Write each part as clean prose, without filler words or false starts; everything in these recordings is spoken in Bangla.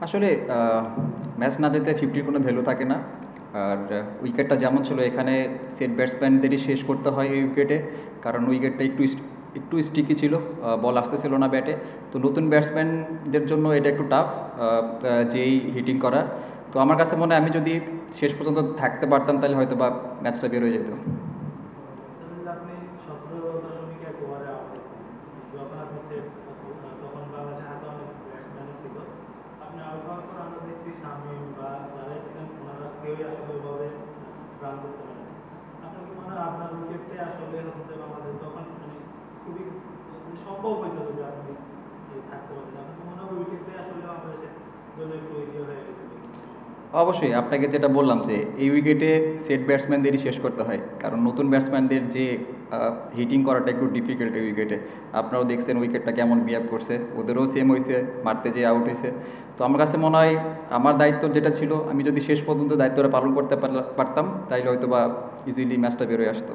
আসলে ম্যাচ না যেতে 50 কোনো ভ্যালু থাকে না। আর উইকেটটা যেমন ছিল এখানে সেট ব্যাটসম্যানদেরই শেষ করতে হয় এই উইকেটে, কারণ উইকেটটা একটু স্টিকি ছিল, বল আসতেছিল না ব্যাটে। তো নতুন ব্যাটসম্যানদের জন্য এটা একটু টাফ, যেই হিটিং করা। তো আমার কাছে মনে হয় আমি যদি শেষ পর্যন্ত থাকতে পারতাম তাহলে হয়তো বা ম্যাচটা বের হয়ে যেত। তাহলে যে আপনি 17.1 ওভারে আউট হয়েছেন, যখন আপনি সেট তখন বাংলাদেশের হাতে অনেক ব্যাটসম্যানও ছিল। আপনি আউট হওয়ার পর আমরা দেখছি শামীম বা যারাই ছিলেন ওনারা কেউই আসলে ওইভাবে রান করতে পারেন। আপনার কি মনে হয় আপনার উইকেটে আসলে হচ্ছে বাংলাদেশ তখন মানে খুবই সম্ভব হইতো যদি আপনি থাকতে পারতেন? আপনার কি মনে হয় উইকেটে আসলে বাংলাদেশের জন্য একটু ইয়ে হয়ে গেছিল? অবশ্যই আপনাকে যেটা বললাম যে এই উইকেটে সেট ব্যাটসম্যানদেরই শেষ করতে হয়, কারণ নতুন ব্যাটসম্যানদের যে হিটিং করাটা একটু ডিফিকাল্ট এই উইকেটে। আপনারাও দেখছেন উইকেটটা কেমন বিহেভ করছে, ওদেরও সেম হয়েছে, মারতে যেয়ে আউট হয়েছে। তো আমার কাছে মনে হয় আমার দায়িত্ব যেটা ছিল, আমি যদি শেষ পর্যন্ত দায়িত্বটা পালন করতে পারতাম তাইলে হয়তো বা ইজিলি ম্যাচটা বেরোয় আসতো।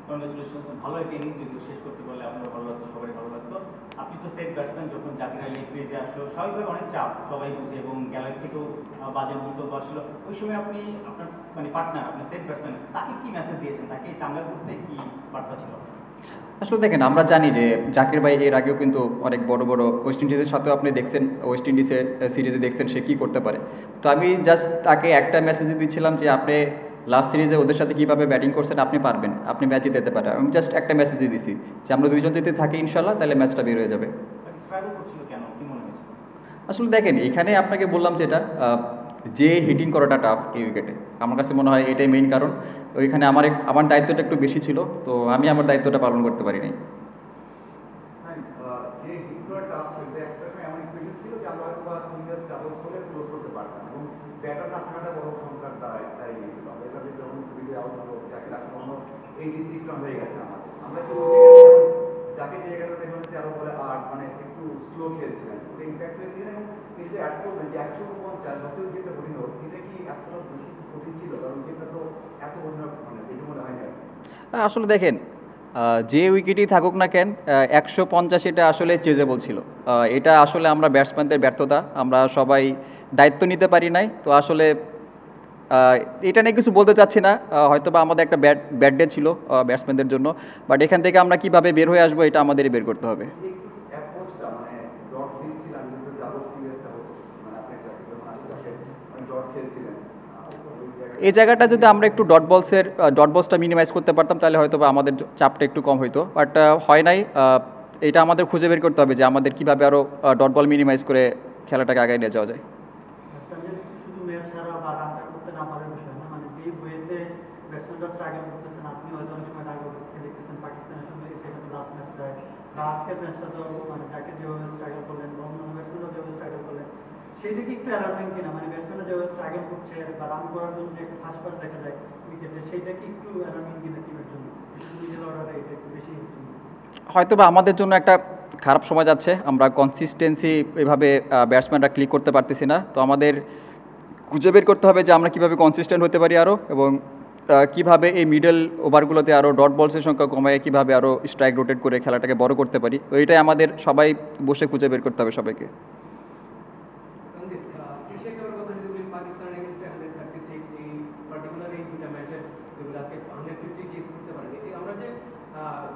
কংগ্রেচুলেশন, ভালো একটা ইনিংস যদি শেষ করতে পারলে আপনার ভালো লাগতো, সবাই ভালো লাগতো। আপনি তো সেট ব্যাটসম্যান, যখন জাকির আলী ক্রিজে আসলো স্বাভাবিকভাবে অনেক চাপ সবাই বুঝে, এবং গ্যালারি থেকেও বাজে মন্তব্য আসলো। ওই সময় আপনি আপনার মানে পার্টনার, আপনার সেট ব্যাটসম্যান, তাকে কি মেসেজ দিয়েছেন? তাকে চাঙ্গা করতে কি বার্তা ছিল? আসলে দেখেন, আমরা জানি যে জাকির ভাই এর আগেও কিন্তু অনেক বড় বড় ওয়েস্ট ইন্ডিজের সাথেও আপনি দেখছেন, ওয়েস্ট ইন্ডিজের সিরিজে দেখছেন সে কী করতে পারে। তো আমি জাস্ট তাকে একটা মেসেজ দিচ্ছিলাম যে আপনি লাস্ট সিরিজে ওদের সাথে কীভাবে ব্যাটিং করছেন, আপনি পারবেন, আপনি ম্যাচ জিতে পারেন। আমি জাস্ট একটা মেসেজই দিছি যে আমরা দুইজন যদি থাকি ইনশাল্লাহ তাহলে ম্যাচটা বের হয়ে যাবে। স্ট্রাগল করছিল কেন, কি মনে হয়েছে? আসলে দেখেন, এখানে আপনাকে বললাম যেটা, যে হিটিং করাটা টাফ এই উইকেটে, আমার কাছে মনে হয় এটাই মেইন কারণ। ওইখানে আমার দায়িত্বটা একটু বেশি ছিল, তো আমি আমার দায়িত্বটা পালন করতে পারিনি। হ্যাঁ, যে হিট করাটা সেটা একটা সময় এমন ইকুয়েশন ছিল যে আমরা হয়তো বা সিঙ্গেল ডাবল করে ক্লোজ করতে পারতাম, এবং ব্যাটার না থাকাটা বড় সংখ্যার দাঁড়িয়ে গিয়েছিল। আমাদের কাছে যখন ভিডিও আউট হলো, যাকে আসলে অন্য 86 রান হয়ে গেছে আমাদের, আমরা কি যাকে যে জায়গাটা দেখলাম 13 বলে 8, মানে একটু স্লো খেলছিলেন, ওটা ইম্প্যাক্ট হয়েছিলেন। এবং নিশ্চয়ই অ্যাড করবেন যে 150 যত উইকেটে কঠিন হোক, এটা কি এতটা বেশি কঠিন ছিল? কারণ উইকেটটা তো এত কঠিন মানে দেখে মনে হয় না। আসলে দেখেন, যে উইকেটই থাকুক না কেন, 150 এটা আসলে চেজেবল ছিল। এটা আসলে আমরা ব্যাটসম্যানদের ব্যর্থতা, আমরা সবাই দায়িত্ব নিতে পারি নাই। তো আসলে এটা নিয়ে কিছু বলতে চাচ্ছি না, হয়তো বা আমাদের একটা ব্যাড ডে ছিল ব্যাটসম্যানদের জন্য। বাট এখান থেকে আমরা কিভাবে বের হয়ে আসবো এটা আমাদেরই বের করতে হবে। যে একটু অ্যাপ্রোচটা মানে ডট দিচ্ছিলাম, কিন্তু ডাবল সিরিয়াসটা হতো, মানে আপনি যখন আশেপাশে মানে ডট খেলছিলেন ওই এই জায়গাটা জায়গাটা যদি আমরা একটু ডট বলসটা মিনিমাইজ করতে পারতাম তাহলে হয়তো বা আমাদের চাপটা একটু কম হইতো, বাট হয় নাই। এটা আমাদের খুঁজে বের করতে হবে যে আমাদের কীভাবে আরও ডট বল মিনিমাইজ করে খেলাটাকে আগায় নিয়ে যাওয়া যায়। একটা যে শুধু ম্যাচ হারা বা রানটা করতে না পারার বিষয় না, মানে যে ওয়েতে ব্যাটসম্যানরা স্ট্রাগল করতেছেন, আপনি হয়তো অনেক সময় টার্গেট করতে দেখতেছেন পাকিস্তানের সঙ্গে, সেটা তো লাস্ট ম্যাচটায় বা আজকের ম্যাচটা তো মানে যাকে যেভাবে স্ট্রাগল করলেন বা অন্যান্য ব্যাটসম্যানরা যেভাবে স্ট্রাগল করলেন, সেইটা কি একটু অ্যালার্মিং কিনা? মানে ব্যাটসম্যানরা যেভাবে স্ট্রাগল করছে বা রান করার জন্য যে একটা ফাঁস দেখা যায় উইকেটে, সেইটা কি একটু অ্যালার্মিং কিনা টিমের জন্য? শুধু মিডল অর্ডারে এটা একটু বেশি হচ্ছে। হয়তো বা আমাদের জন্য একটা খারাপ সময় যাচ্ছে, আমরা কনসিস্টেন্সি এভাবে ব্যাটসম্যানরা ক্লিক করতে পারতেছি না। তো আমাদের খুঁজে বের করতে হবে যে আমরা কীভাবে কনসিস্টেন্ট হতে পারি আরও, এবং কীভাবে এই মিডল ওভারগুলোতে আরও ডট বলসের সংখ্যা কমায় কীভাবে আরও স্ট্রাইক রোটেট করে খেলাটাকে বড় করতে পারি। তো এটাই আমাদের সবাই বসে খুঁজে বের করতে হবে সবাইকে। এশিয়া কাপের কথা যদি বলি, পাকিস্তানের এগেইনস্টে 136, এই পার্টিকুলার এই দুইটা ম্যাচে যেগুলো আজকে 150 চেস করতে পারেনি, আমরা যে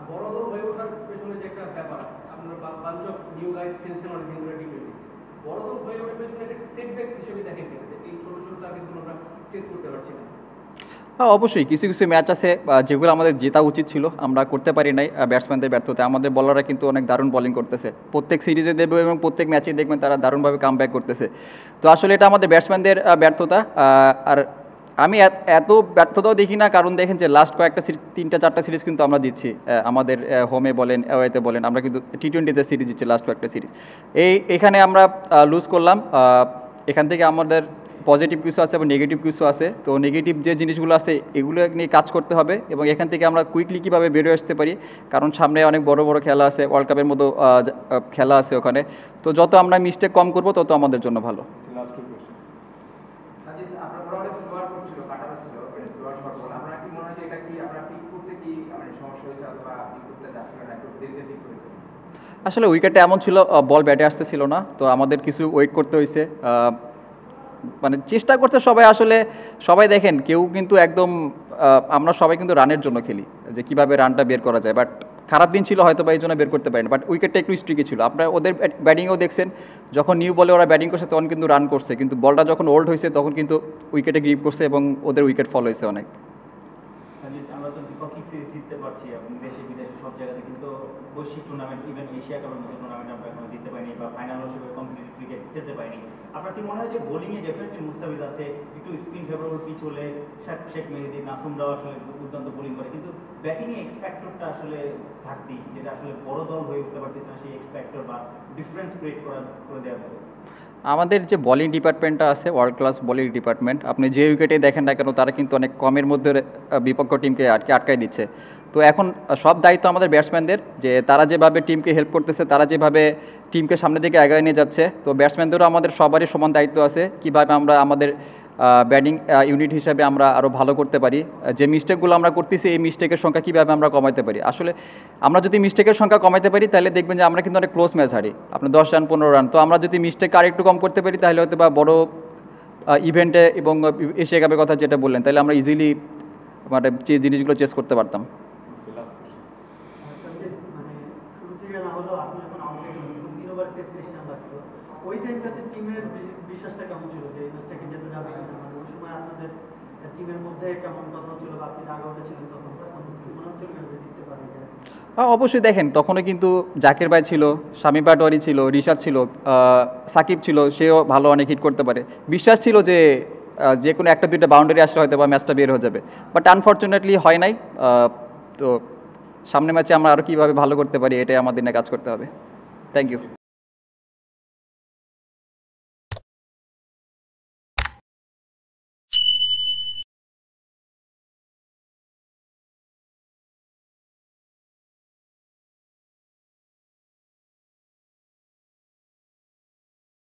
বড় দল হয়ে ওঠার পেছনে যে একটা ব্যাপার, আপনার বাঞ্চ অফ নিউ গাইজ খেলছেন অনেকদিন ধরে টি-20, বড় দল হয়ে ওঠার পেছনে একটা সেটব্যাক হিসেবে দেখেন কিনা যে এই ছোট ছোট টার্গেট কিন্তু আমরা চেস করতে পারছি না? হ্যাঁ, অবশ্যই কিছু কিছু ম্যাচ আছে যেগুলো আমাদের জেতা উচিত ছিল, আমরা করতে পারি নাই ব্যাটসম্যানদের ব্যর্থতা। আমাদের বলাররা কিন্তু অনেক দারুণ বোলিং করতেছে, প্রত্যেক সিরিজে দেবে এবং প্রত্যেক ম্যাচেই দেখবেন তারা দারুণভাবে কাম ব্যাক করতেছে। তো আসলে এটা আমাদের ব্যাটসম্যানদের ব্যর্থতা। আর আমি এত ব্যর্থতাও দেখি না, কারণ দেখেন যে লাস্ট কয়েকটা সিরিজ, 3-4টা সিরিজ কিন্তু আমরা জিতছি, আমাদের হোমে বলেন অ্যাওয়েতে বলেন, আমরা কিন্তু টি-20তে সিরিজ জিতছি লাস্ট কয়েকটা সিরিজ। এখানে আমরা লুজ করলাম। এখান থেকে আমাদের পজিটিভ কিছু আছে এবং নেগেটিভ কিছু আছে। তো নেগেটিভ যে জিনিসগুলো আছে এগুলো নিয়ে কাজ করতে হবে, এবং এখান থেকে আমরা কুইকলি কীভাবে বেরিয়ে আসতে পারি, কারণ সামনে অনেক বড় বড় খেলা আছে, ওয়ার্ল্ড কাপের মতো খেলা আছে ওখানে। তো যত আমরা মিস্টেক কম করব তত আমাদের জন্য ভালো। Last two question. আপনার বড় অনেক স্লোয়ার করছিল, কাটা ছিল, স্লোয়ার শট বল। আপনার কি মনে হয় যে এটা কি আপনার পিক করতে কি মানে সমস্যা হয়েছে, অথবা পিক করতে যাচ্ছিল না, একটু দেরিতে পিক করেছে? আসলে উইকেটে এমন ছিল বল ব্যাটে আসতেছিল না, তো আমাদের কিছু ওয়েট করতে হয়েছে। মানে চেষ্টা করছে সবাই, আসলে সবাই দেখেন কেউ কিন্তু একদম আমরা সবাই কিন্তু রানের জন্য খেলি, যে কিভাবে রানটা বের করা যায়। বাট খারাপ দিন ছিল হয়তো বা এই জন্য বের করতে পারিনি, বাট উইকেটটা একটু স্ট্রিকি ছিল। আপনার ওদের ব্যাটিংও দেখছেন, যখন নিউ বলে ওরা ব্যাটিং করছে তখন কিন্তু রান করছে, কিন্তু বলটা যখন ওল্ড হয়েছে তখন কিন্তু উইকেটে গ্রিপ করছে এবং ওদের উইকেট ফল হয়েছে অনেক। আমরা তো দ্বিপাক্ষিক সিরিজ জিততে পারছি, এবং দেশে বিদেশে সব জায়গাতে, কিন্তু বৈশ্বিক টুর্নামেন্ট, ইভেন এশিয়া কাপের মতো টুর্নামেন্ট আমরা এখনো জিততে পারিনি, বা ফাইনাল হিসেবে কম্পিটিটিভ ক্রিকেট খেলতে পারিনি। আপনার কি মনে হয় যে বোলিংয়ে ডেফিনেটলি মুস্তাফিজ আছে, একটু স্পিন ফেভারেবল পিচ হলে শেখ মেহেদী, নাসুমরাও আসলে দুর্দান্ত বোলিং করে, কিন্তু ব্যাটিংয়ে এক্স ফ্যাক্টরটা আসলে ঘাটতি, যেটা আসলে বড় দল হয়ে উঠতে পারতেছে না, সেই এক্স ফ্যাক্টর বা ডিফারেন্স ক্রিয়েট করে দেওয়ার মতো? আমাদের যে বোলিং ডিপার্টমেন্টটা আছে, ওয়ার্ল্ড ক্লাস বোলিং ডিপার্টমেন্ট, আপনি যে উইকেটে দেখেন না কেন তারা কিন্তু অনেক কমের মধ্যে বিপক্ষ টিমকে আটকায় দিচ্ছে। তো এখন সব দায়িত্ব আমাদের ব্যাটসম্যানদের, যে তারা যেভাবে টিমকে হেল্প করতেছে, তারা যেভাবে টিমকে সামনের দিকে এগিয়ে নিয়ে যাচ্ছে, তো ব্যাটসম্যানদেরও আমাদের সবারই সমান দায়িত্ব আছে কীভাবে আমরা আমাদের ব্যাটিং ইউনিট হিসাবে আমরা আরও ভালো করতে পারি। যে মিস্টেকগুলো আমরা করতেছি এই মিস্টেকের সংখ্যা কীভাবে আমরা কমাতে পারি। আসলে আমরা যদি মিস্টেকের সংখ্যা কমাতে পারি তাহলে দেখবেন যে আমরা কিন্তু অনেক ক্লোজ ম্যাচ হারি, আপনার 10 রান 15 রান। তো আমরা যদি মিস্টেক আর একটু কম করতে পারি তাহলে হয়তো বা বড় ইভেন্টে এবং এশিয়া কাপের কথা যেটা বললেন, তাহলে আমরা ইজিলি মানে যে জিনিসগুলো চেস করতে পারতাম। মানে শুরু থেকে না হলেও আপনি যখন আউট হলেন 3 ওভার 33 রান লাগতো, ওই টাইমটাতে টিমের বিশ্বাসটা কেমন ছিল যে এই ম্যাচটাকে যেতে যাবে কিনা? মানে ওই সময় আপনাদের টিমের মধ্যে কেমন কথা হচ্ছিল, বা আপনি রাগ আউটে ছিলেন তখন মনে হচ্ছিল যে জিততে পারবে? অবশ্যই দেখেন, তখনও কিন্তু জাকির ভাই ছিল, শামীম পাটোয়ারি ছিল, রিশাদ ছিল, সাকিব ছিল, সেও ভালো অনেক হিট করতে পারে। বিশ্বাস ছিল যে যে কোনো একটা দুইটা বাউন্ডারি আসলে হয়তো বা ম্যাচটা বের হয়ে যাবে, বাট আনফর্চুনেটলি হয় নাই। তো সামনের ম্যাচে আমরা আরও কীভাবে ভালো করতে পারি এটাই আমাদের নিয়ে কাজ করতে হবে। Thank you.